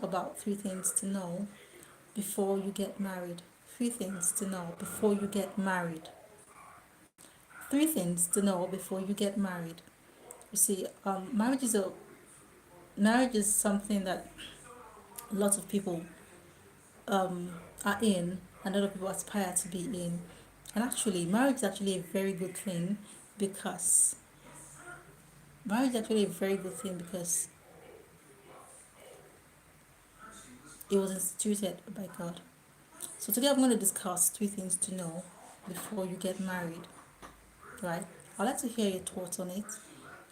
about three things to know before you get married. Three things to know before you get married. Three things to know before you get married. You see, marriage is something that lots of people are in, and a lot of people aspire to be in. And actually, marriage is actually a very good thing because marriage is actually a very good thing because it was instituted by God. So today I'm going to discuss three things to know before you get married, right? I'd like to hear your thoughts on it.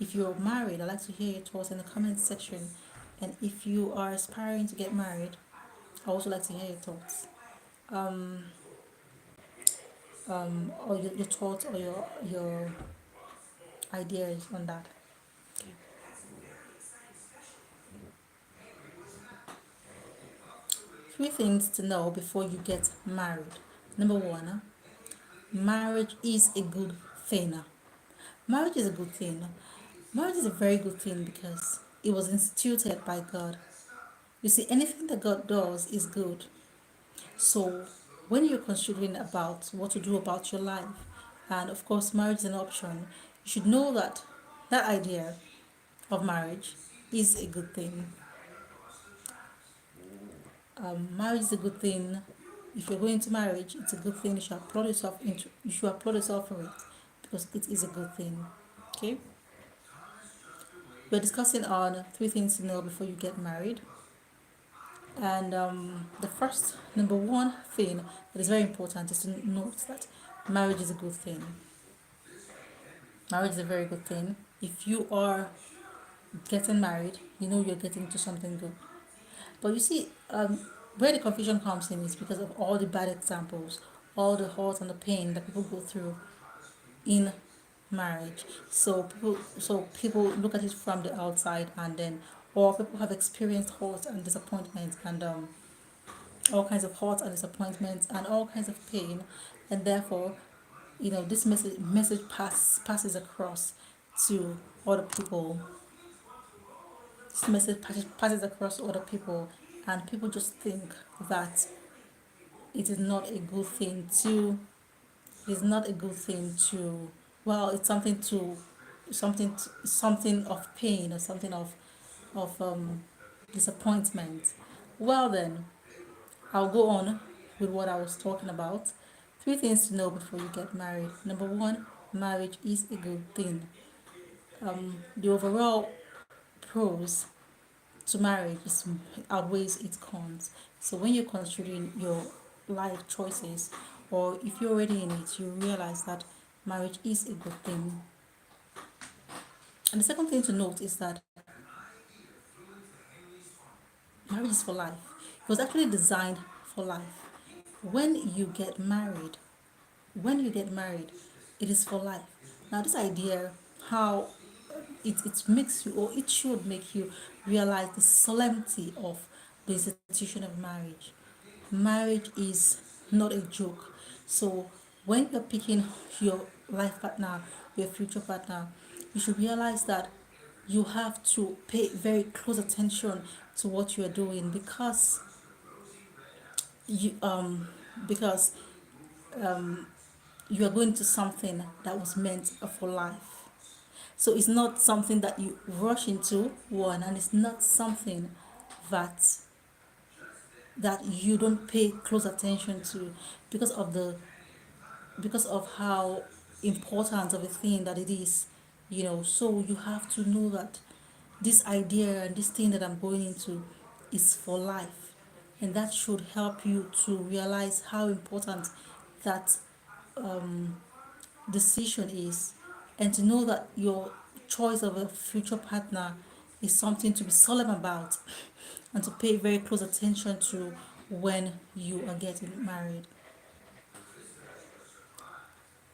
If you're married, I'd like to hear your thoughts in the comment section. And if you are aspiring to get married, I also like to hear your thoughts. Um, or your thoughts or your ideas on that. Three things to know before you get married. Number one, marriage is a good thing. Marriage is a good thing. Marriage is a very good thing because it was instituted by God. You see, anything that God does is good. So when you're considering about what to do about your life, and of course marriage is an option, you should know that that idea of marriage is a good thing. Marriage is a good thing. If you're going to marriage, it's a good thing. You should applaud yourself for it because it is a good thing. Okay? We're discussing on three things to know before you get married. And the first, number one thing that is very important is to note that marriage is a good thing. Marriage is a very good thing. If you are getting married, you know you're getting into something good. But you see, where the confusion comes in is because of all the bad examples, all the hurt and the pain that people go through in marriage. So people look at it from the outside, and then, or people have experienced hurt and disappointment, and all kinds of hurt and disappointments and all kinds of pain, and therefore, this passes across to other people. This message passes across to other people, and people just think that it is not a good thing to. It's not a good thing to. Well, it's something of pain or something of disappointment. Well then, I'll go on with what I was talking about. Three things to know before you get married. Number one, marriage is a good thing. The overall pros to marriage is outweighs its cons. So when you're considering your life choices, or if you're already in it, you realize that marriage is a good thing. And the second thing to note is that marriage is for life. It was actually designed for life. When you get married, when you get married, it is for life. Now, this idea, how it makes you, or it should make you realize the solemnity of the institution of marriage. Marriage is not a joke. So, when you're picking your life partner, your future partner, you should realize that you have to pay very close attention to what you are doing you um because you are going to something that was meant for life. So it's not something that you rush into, one, and it's not something that you don't pay close attention to because of the because of how important of a thing that it is. So you have to know that this idea and this thing that I'm going into is for life, and that should help you to realize how important that decision is, and to know that your choice of a future partner is something to be solemn about and to pay very close attention to when you are getting married.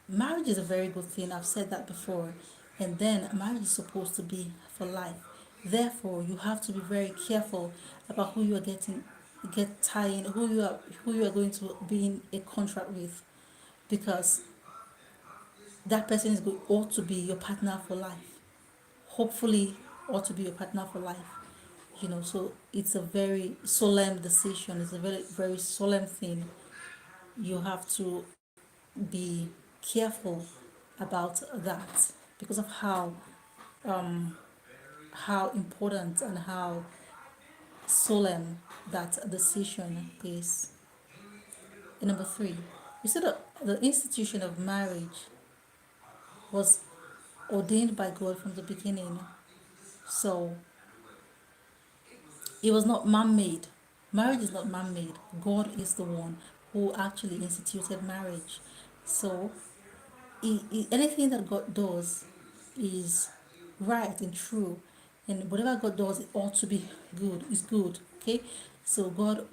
Marriage is a very good thing, I've said that before, and then marriage is supposed to be for life. Therefore, you have to be very careful about who you are get tying, who you are going to be in a contract with, because that person ought to be your partner for life. Hopefully, ought to be your partner for life. So it's a very solemn decision, it's a very, very solemn thing. You have to be careful about that because of how important and how solemn that decision is. And number three, you see that the institution of marriage was ordained by God from the beginning. So it was not man-made. Marriage is not man-made. God is the one who actually instituted marriage. So anything that God does is right and true, and whatever God does, it ought to be good. Is good. Okay, so God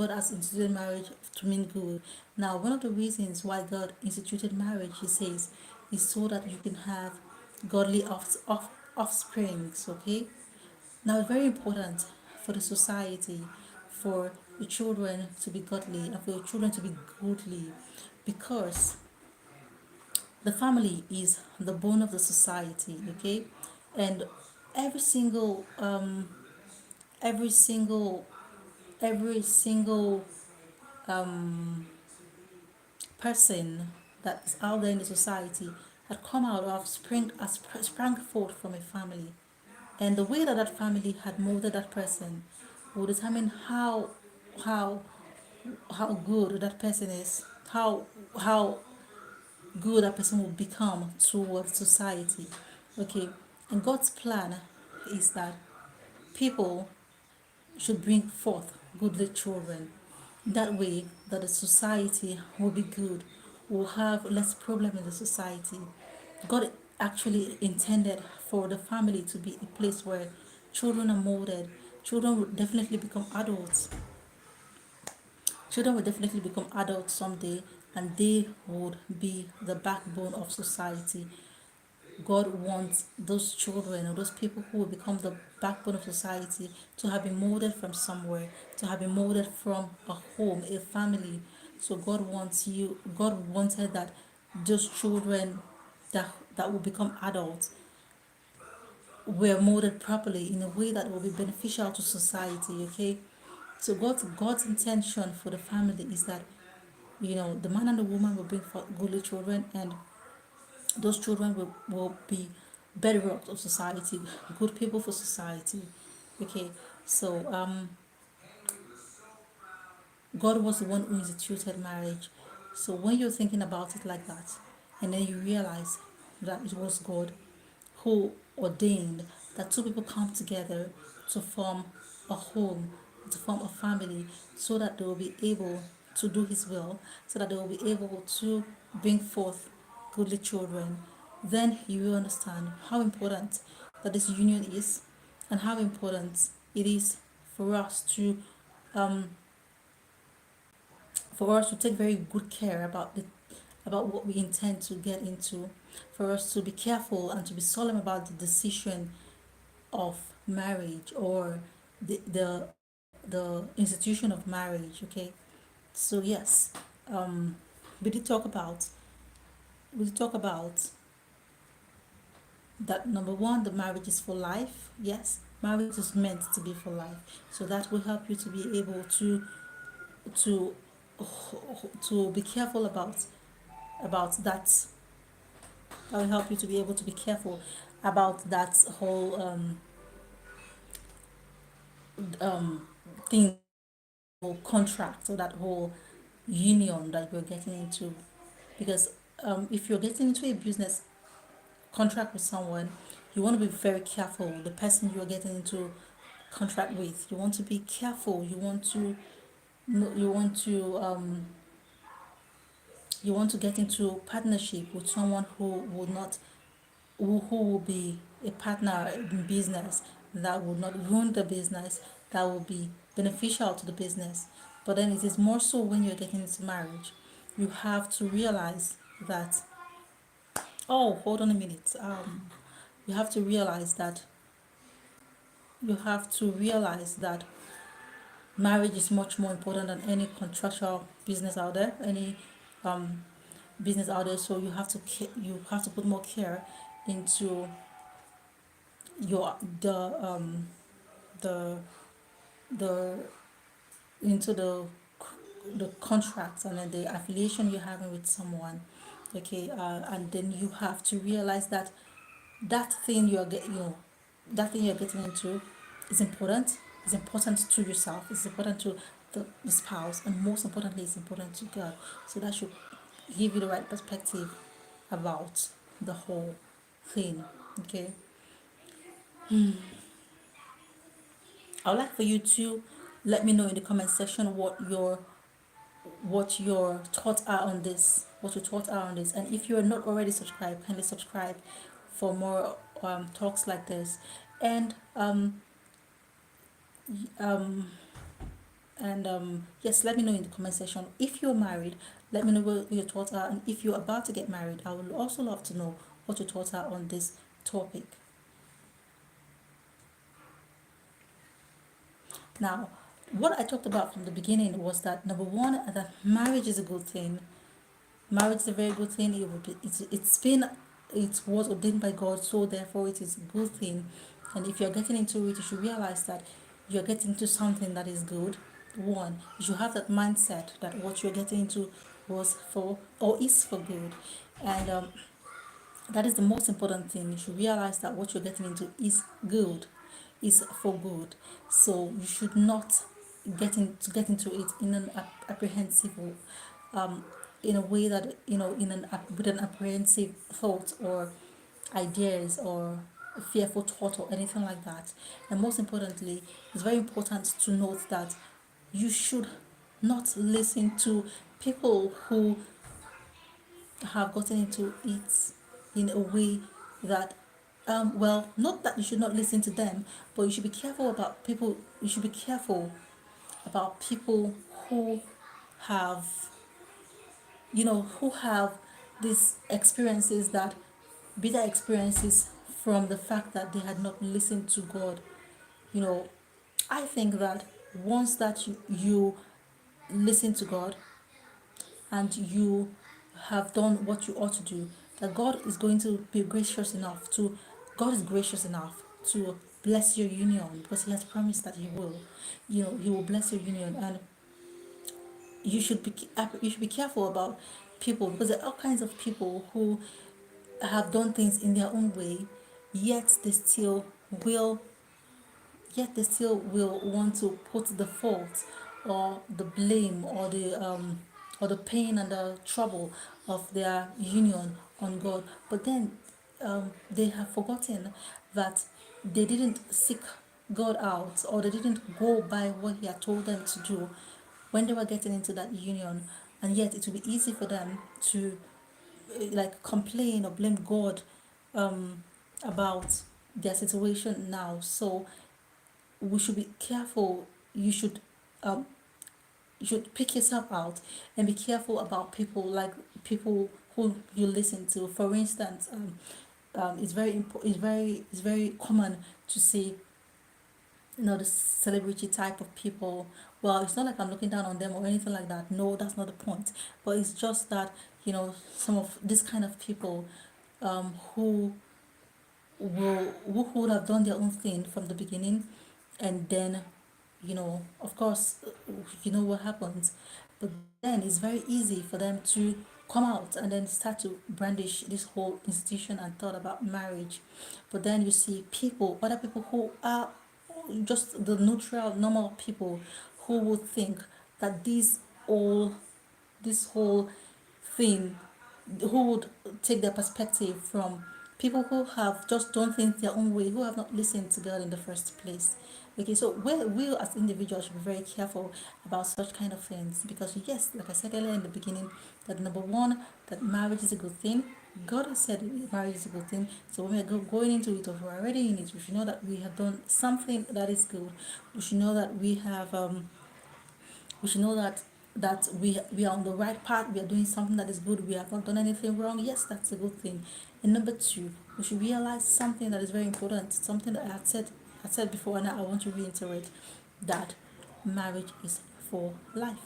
has instituted marriage to mean good. Now, one of the reasons why God instituted marriage, He says, is so that you can have godly offsprings. Okay, now it's very important for the society, for the children to be godly and for your children to be goodly, because the family is the bone of the society. Okay, and every single every single every single person that is out there in the society had come out of sprang forth from a family, and the way that that family had molded that person will determine how how good that person is, how good that person will become towards society. Okay, and God's plan is that people should bring forth goodly children. That way, that the society will be good, will have less problem in the society. God actually intended for the family to be a place where children are molded. Children will definitely become adults. Children will definitely become adults someday, and they would be the backbone of society. God wants those children or those people who will become the backbone of society to have been molded from somewhere, to have been molded from a home, a family. So God wanted that those children that will become adults were molded properly in a way that will be beneficial to society, okay? So God's intention for the family is that, the man and the woman will bring forth godly children, and those children will be bedrock of society, good people for society. Okay, so God was the one who instituted marriage. So when you're thinking about it like that, and then you realize that it was God who ordained that two people come together to form a home, to form a family, so that they will be able to do His will, so that they will be able to bring forth goodly children, then you will understand how important that this union is, and how important it is for us to um, take very good care about what we intend to get into, for us to be careful and to be solemn about the decision of marriage, or the institution of marriage. Okay, so yes, um we did talk about we did talk about that. Number one, the marriage is for life. Yes, marriage is meant to be for life, so that will help you to be able to to be careful about that. That will help you to be able to be careful about that whole thing, whole contract, or that whole union that you're getting into. Because if you're getting into a business contract with someone, you want to be very careful. The person you're getting into contract with, you want to be careful. You want to you want to get into partnership with someone who will not who will be a partner in business, that will not ruin the business, that will be beneficial to the business. But then it is more so when you're getting into marriage, you have to realize that, oh, hold on a minute. You have to realize that marriage is much more important than any contractual business out there, any um, business out there. So you have to put more care into your the the into the contracts and then the affiliation you're having with someone. Okay, and then you have to realize that that thing you're getting, that thing you're getting into is important. It's important to yourself. It's important to the spouse, and most importantly, it's important to God. So that should give you the right perspective about the whole thing. Okay, I would like for you to let me know in the comment section what your thoughts are on this, and if you are not already subscribed, kindly subscribe for more talks like this. And um, yes, let me know in the comment section if you're married. Let me know what your thoughts are, and if you're about to get married, I would also love to know what your thoughts are on this topic. Now, what I talked about from the beginning was that number one, that marriage is a good thing. Marriage is a very good thing. It was ordained by God, so therefore it is a good thing. And if you're getting into it, you should realize that you're getting into something that is good. One, you should have that mindset that what you're getting into was for or is for good, and that is the most important thing. You should realize that what you're getting into is good, is for good. So you should not get into it in an apprehensive, um, in a way that in an with an apprehensive thought or ideas or a fearful thought or anything like that. And most importantly, it's very important to note that you should not listen to people who have gotten into it in a way that well, not that you should not listen to them, but you should be careful about people. You should be careful about people who have, who have these experiences, that bitter experiences from the fact that they had not listened to God. You know, I think that once that you listen to God, and you have done what you ought to do, that God is gracious enough to bless your union, because He has promised that He will. He will bless your union. And you should be careful about people, because there are all kinds of people who have done things in their own way, yet they still will want to put the fault or the blame or the pain and the trouble of their union on God. But then they have forgotten that they didn't seek God out, or they didn't go by what He had told them to do when they were getting into that union. And yet it will be easy for them to like complain or blame God about their situation now. So we should be careful. Um, you should pick yourself out and be careful about people who you listen to. For instance, it's very common to see, the celebrity type of people. Well, it's not like I'm looking down on them or anything like that. No, that's not the point. But it's just that, some of this kind of people, who who would have done their own thing from the beginning, and then, of course, you know what happens. But then it's very easy for them to come out and then start to brandish this whole institution and thought about marriage. But then you see other people who are just the neutral, normal people, who would think that this whole thing, who would take their perspective from people who have just done things their own way, who have not listened to God in the first place. Okay, so we as individuals should be very careful about such kind of things, because yes, like I said earlier in the beginning, that number one, that marriage is a good thing. God has said marriage is a good thing. So when we're going into it, or we're already in it, we should know that we have done something that is good. We should know that we should know that we are on the right path. We are doing something that is good. We have not done anything wrong. Yes, that's a good thing. And number two, we should realize something that is very important, something that I said before, and I want to reiterate, that marriage is for life.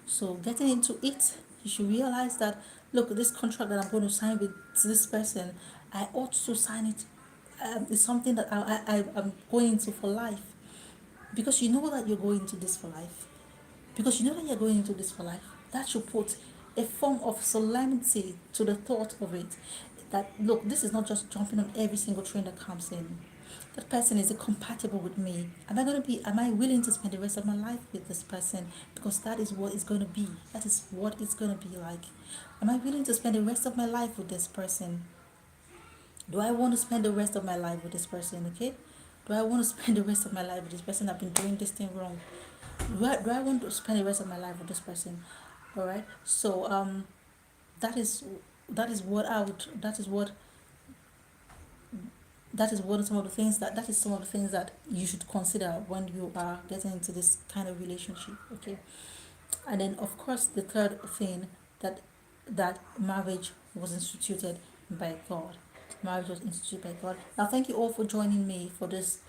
So getting into it, you should realize that, look, this contract that I'm going to sign with this person, I ought to sign it. It's something that I'm going into for life. because you know that you're going into this for life. Because you know that you're going into this for life. That should put a form of solemnity to the thought of it. That look, this is not just jumping on every single train that comes in. That person, is it compatible with me? Am I willing to spend the rest of my life with this person? Because that is what it's going to be. That is what it's going to be like. Am I willing to spend the rest of my life with this person? Do I want to spend the rest of my life with this person? Okay. Do I want to spend the rest of my life with this person? I've been doing this thing wrong. Do I want to spend the rest of my life with this person? All right. So that is that is what I would. That is what some of the things that is some of the things that you should consider when you are getting into this kind of relationship. Okay. And then of course the third thing, that marriage was instituted by God. Marriage was instituted by God. Now thank you all for joining me for this.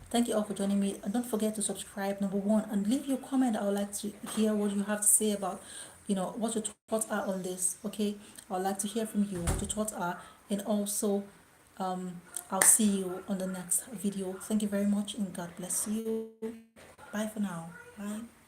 Thank you all for joining me, and don't forget to subscribe, number one, and leave your comment. I would like to hear what you have to say about, what your thoughts are on this. Okay, I would like to hear from you what your thoughts are, and also I'll see you on the next video. Thank you very much, and God bless you. Bye for now. Bye.